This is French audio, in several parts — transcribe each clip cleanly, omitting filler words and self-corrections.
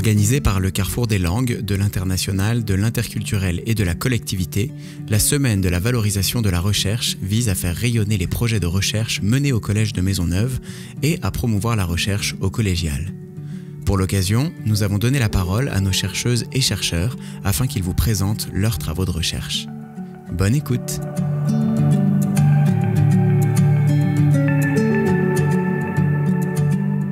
Organisée par le Carrefour des langues, de l'international, de l'interculturel et de la collectivité, la Semaine de la valorisation de la recherche vise à faire rayonner les projets de recherche menés au Collège de Maisonneuve et à promouvoir la recherche au collégial. Pour l'occasion, nous avons donné la parole à nos chercheuses et chercheurs afin qu'ils vous présentent leurs travaux de recherche. Bonne écoute!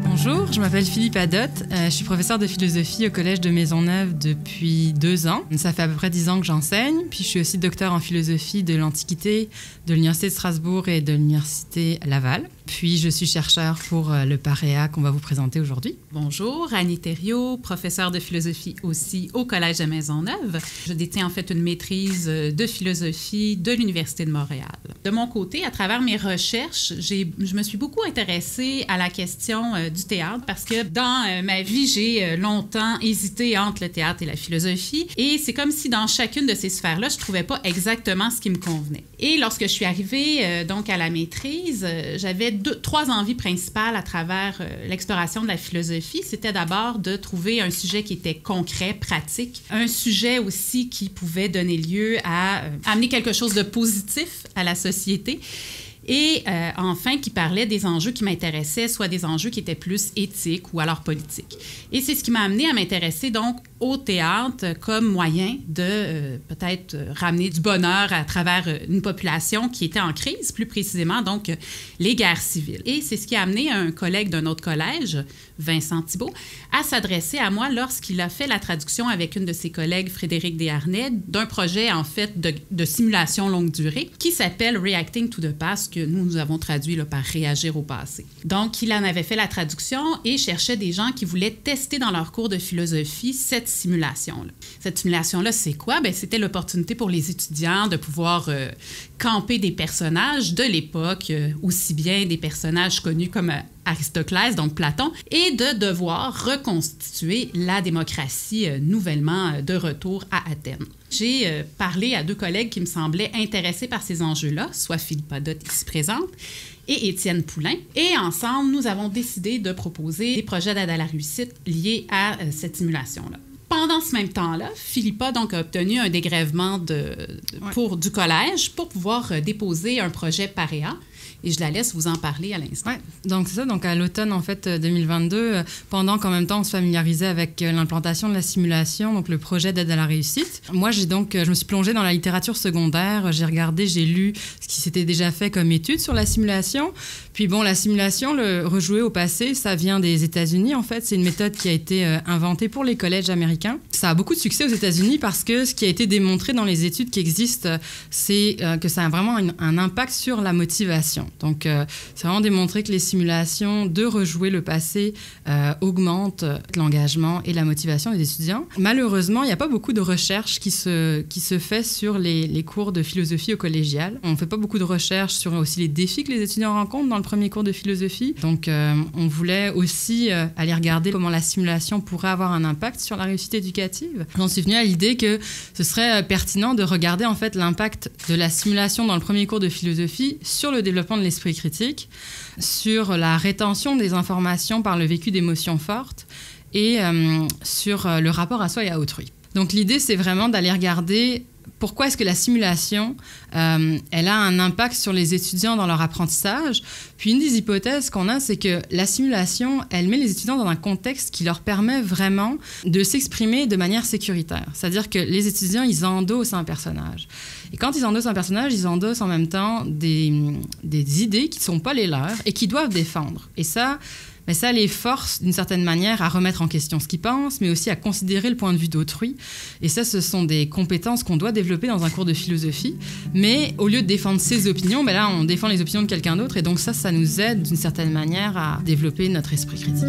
Bonjour, je m'appelle Philippe Adotte, je suis professeure de philosophie au Collège de Maisonneuve depuis 2 ans. Ça fait à peu près 10 ans que j'enseigne, puis je suis aussi docteur en philosophie de l'Antiquité de l'Université de Strasbourg et de l'Université Laval. Puis je suis chercheur pour le PAREA qu'on va vous présenter aujourd'hui. Bonjour, Annie Thériault, professeure de philosophie aussi au Collège de Maisonneuve. Je détiens en fait une maîtrise de philosophie de l'Université de Montréal. De mon côté, à travers mes recherches, je me suis beaucoup intéressée à la question du théâtre parce que dans ma vie, j'ai longtemps hésité entre le théâtre et la philosophie. Et c'est comme si dans chacune de ces sphères-là, je ne trouvais pas exactement ce qui me convenait. Et lorsque je suis arrivée donc à la maîtrise, j'avais 3 envies principales à travers l'exploration de la philosophie. C'était d'abord de trouver un sujet qui était concret, pratique, un sujet aussi qui pouvait donner lieu à amener quelque chose de positif à la société. Et enfin, qui parlait des enjeux qui m'intéressaient, soit des enjeux qui étaient plus éthiques ou alors politiques. Et c'est ce qui m'a amené à m'intéresser donc au théâtre comme moyen de peut-être ramener du bonheur à travers une population qui était en crise, plus précisément donc les guerres civiles. Et c'est ce qui a amené un collègue d'un autre collège, Vincent Thibault, à s'adresser à moi lorsqu'il a fait la traduction avec une de ses collègues, Frédéric Desharnais, d'un projet en fait de simulation longue durée qui s'appelle Reacting to the Past, que nous avons traduit là, par réagir au passé. Donc, il en avait fait la traduction et cherchait des gens qui voulaient tester dans leur cours de philosophie cette simulation-là. Cette simulation-là, c'est quoi? Bien, c'était l'opportunité pour les étudiants de pouvoir camper des personnages de l'époque, aussi bien des personnages connus comme Aristoclès, donc Platon, et de devoir reconstituer la démocratie nouvellement de retour à Athènes. J'ai parlé à 2 collègues qui me semblaient intéressés par ces enjeux-là, soit Philippe Adotte ici présente, et Étienne Poulain. Et ensemble, nous avons décidé de proposer des projets d'aide à la réussite liés à cette simulation-là. Pendant ce même temps-là, Philippa donc, a obtenu un dégrèvement du collège pour pouvoir déposer un projet PAREA. Et je la laisse vous en parler à l'instant. Oui, donc c'est ça. Donc à l'automne, en fait, 2022, pendant qu'en même temps, on se familiarisait avec l'implantation de la simulation, donc le projet d'aide à la réussite. Moi, je me suis plongée dans la littérature secondaire. J'ai regardé, j'ai lu ce qui s'était déjà fait comme étude sur la simulation. Puis bon, la simulation, le rejouer au passé, ça vient des États-Unis, en fait. C'est une méthode qui a été inventée pour les collèges américains. Ça a beaucoup de succès aux États-Unis parce que ce qui a été démontré dans les études qui existent, c'est que ça a vraiment un impact sur la motivation. Donc, c'est vraiment démontré que les simulations de rejouer le passé augmentent l'engagement et la motivation des étudiants. Malheureusement, il n'y a pas beaucoup de recherche qui se fait sur les cours de philosophie au collégial. On ne fait pas beaucoup de recherche sur aussi les défis que les étudiants rencontrent dans le premier cours de philosophie. Donc, on voulait aussi aller regarder comment la simulation pourrait avoir un impact sur la réussite éducative. J'en suis venue à l'idée que ce serait pertinent de regarder en fait l'impact de la simulation dans le premier cours de philosophie sur le développement de l'esprit critique, sur la rétention des informations par le vécu d'émotions fortes et sur le rapport à soi et à autrui. Donc l'idée, c'est vraiment d'aller regarder pourquoi est-ce que la simulation, elle a un impact sur les étudiants dans leur apprentissage. Puis une des hypothèses qu'on a, c'est que la simulation, elle met les étudiants dans un contexte qui leur permet vraiment de s'exprimer de manière sécuritaire. C'est-à-dire que les étudiants, ils endossent un personnage. Et quand ils endossent un personnage, ils endossent en même temps des idées qui ne sont pas les leurs et qu'ils doivent défendre. Et ça... Mais ça les force, d'une certaine manière, à remettre en question ce qu'ils pensent, mais aussi à considérer le point de vue d'autrui. Et ça, ce sont des compétences qu'on doit développer dans un cours de philosophie. Mais au lieu de défendre ses opinions, ben là, on défend les opinions de quelqu'un d'autre. Et donc ça nous aide, d'une certaine manière, à développer notre esprit critique.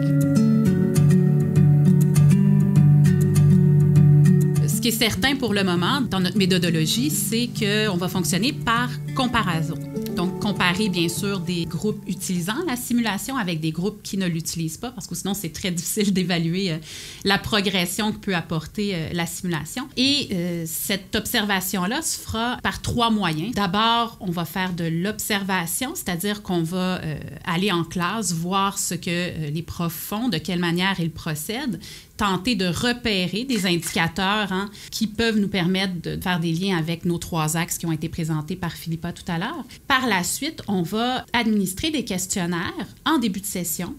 Ce qui est certain pour le moment, dans notre méthodologie, c'est qu'on va fonctionner par comparaison. Donc, comparer, bien sûr, des groupes utilisant la simulation avec des groupes qui ne l'utilisent pas, parce que sinon, c'est très difficile d'évaluer la progression que peut apporter la simulation. Et cette observation-là se fera par 3 moyens. D'abord, on va faire de l'observation, c'est-à-dire qu'on va aller en classe, voir ce que les profs font, de quelle manière ils procèdent, tenter de repérer des indicateurs qui peuvent nous permettre de faire des liens avec nos 3 axes qui ont été présentés par Philippa tout à l'heure. Par la suite, on va administrer des questionnaires en début de session,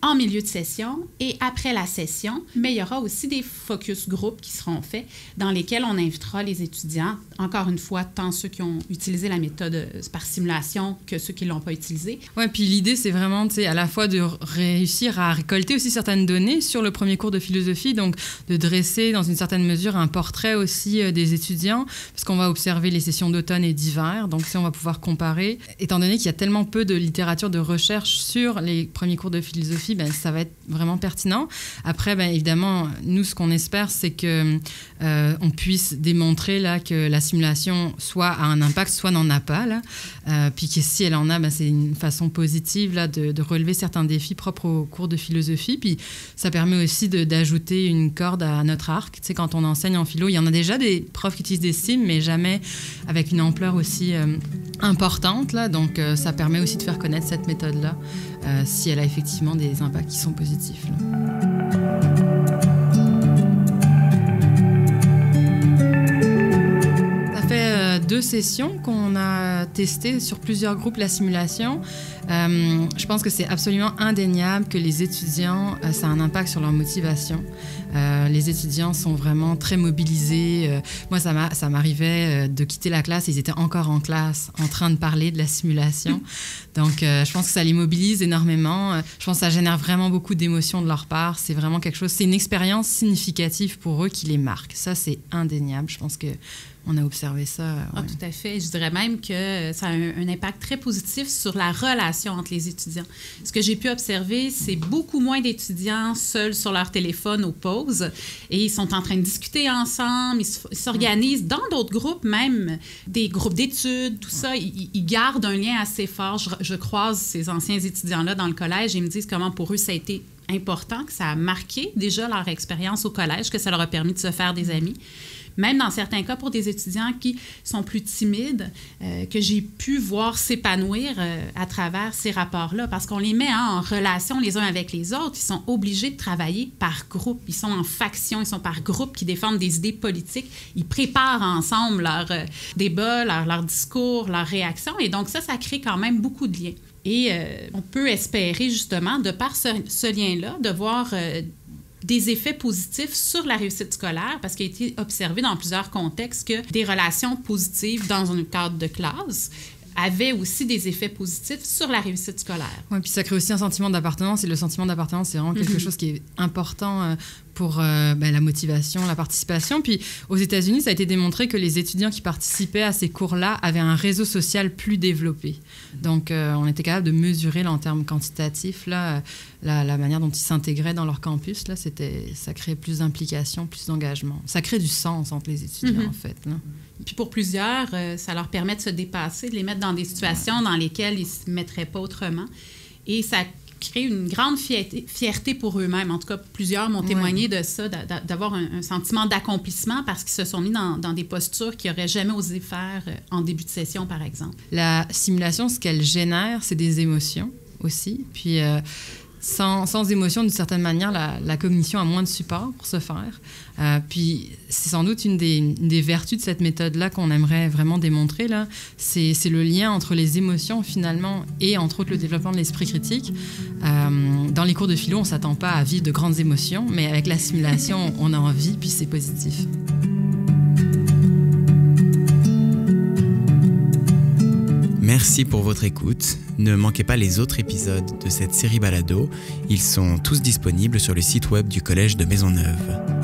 en milieu de session et après la session. Mais il y aura aussi des focus group qui seront faits dans lesquels on invitera les étudiants, encore une fois, tant ceux qui ont utilisé la méthode par simulation que ceux qui ne l'ont pas utilisée. Oui, puis l'idée, c'est vraiment à la fois de réussir à récolter aussi certaines données sur le premier cours de philosophie, donc de dresser dans une certaine mesure un portrait aussi des étudiants, parce qu'on va observer les sessions d'automne et d'hiver, donc on va pouvoir comparer. Étant donné qu'il y a tellement peu de littérature de recherche sur les premiers cours de philosophie, ça va être vraiment pertinent. Après, évidemment, nous, ce qu'on espère, c'est qu'on puisse démontrer là, que la simulation soit a un impact, soit n'en a pas. Là. Puis que si elle en a, c'est une façon positive là, de relever certains défis propres au cours de philosophie. Puis ça permet aussi d'ajouter une corde à notre arc. Tu sais, quand on enseigne en philo, il y en a déjà des profs qui utilisent des sims, mais jamais avec une ampleur aussi importante. Là. Donc, ça permet aussi de faire connaître cette méthode-là, si elle a effectivement des impacts qui sont positifs. Ça fait 2 sessions qu'on a testé sur plusieurs groupes la simulation. Je pense que c'est absolument indéniable que les étudiants, ça a un impact sur leur motivation. Les étudiants sont vraiment très mobilisés. Moi, ça m'arrivait de quitter la classe, ils étaient encore en classe en train de parler de la simulation. Donc, je pense que ça les mobilise énormément. Je pense que ça génère vraiment beaucoup d'émotions de leur part. C'est vraiment quelque chose, c'est une expérience significative pour eux qui les marque. Ça, c'est indéniable. Je pense qu'on a observé ça. Ouais. Ah, tout à fait. Je dirais même que ça a un impact très positif sur la relation entre les étudiants. Ce que j'ai pu observer, c'est beaucoup moins d'étudiants seuls sur leur téléphone aux pauses et ils sont en train de discuter ensemble, ils s'organisent dans d'autres groupes, même des groupes d'études, tout ça. Ils gardent un lien assez fort. Je croise ces anciens étudiants-là dans le collège et ils me disent comment pour eux ça a été important, que ça a marqué déjà leur expérience au collège, que ça leur a permis de se faire des amis. Même dans certains cas, pour des étudiants qui sont plus timides, que j'ai pu voir s'épanouir à travers ces rapports-là, parce qu'on les met en relation les uns avec les autres. Ils sont obligés de travailler par groupe. Ils sont en faction, ils sont par groupe qui défendent des idées politiques. Ils préparent ensemble leurs débats, leurs discours, leurs réactions. Et donc ça crée quand même beaucoup de liens. Et on peut espérer justement, de par ce lien-là, de voir des effets positifs sur la réussite scolaire, parce qu'il a été observé dans plusieurs contextes que des relations positives dans un cadre de classe avaient aussi des effets positifs sur la réussite scolaire. Oui, puis ça crée aussi un sentiment d'appartenance, et le sentiment d'appartenance, c'est vraiment quelque chose qui est important pour la motivation, la participation. Puis aux États-Unis, ça a été démontré que les étudiants qui participaient à ces cours-là avaient un réseau social plus développé. Donc, on était capable de mesurer là, en termes quantitatifs là, la manière dont ils s'intégraient dans leur campus. Là, ça créait plus d'implication, plus d'engagement. Ça crée du sens entre les étudiants, en fait. Là. Puis pour plusieurs, ça leur permet de se dépasser, de les mettre dans des situations dans lesquelles ils ne se mettraient pas autrement. Et ça crée une grande fierté pour eux-mêmes. En tout cas, plusieurs m'ont témoigné de ça, d'avoir un sentiment d'accomplissement parce qu'ils se sont mis dans des postures qu'ils n'auraient jamais osé faire en début de session, par exemple. La simulation, ce qu'elle génère, c'est des émotions aussi. Puis sans émotion, d'une certaine manière, la cognition a moins de support pour se faire. Puis c'est sans doute une des vertus de cette méthode-là qu'on aimerait vraiment démontrer. Là. C'est le lien entre les émotions, finalement, et entre autres le développement de l'esprit critique. Dans les cours de philo, on ne s'attend pas à vivre de grandes émotions, mais avec la simulation, on a envie, puis c'est positif. Merci pour votre écoute. Ne manquez pas les autres épisodes de cette série Balado. Ils sont tous disponibles sur le site web du Collège de Maisonneuve.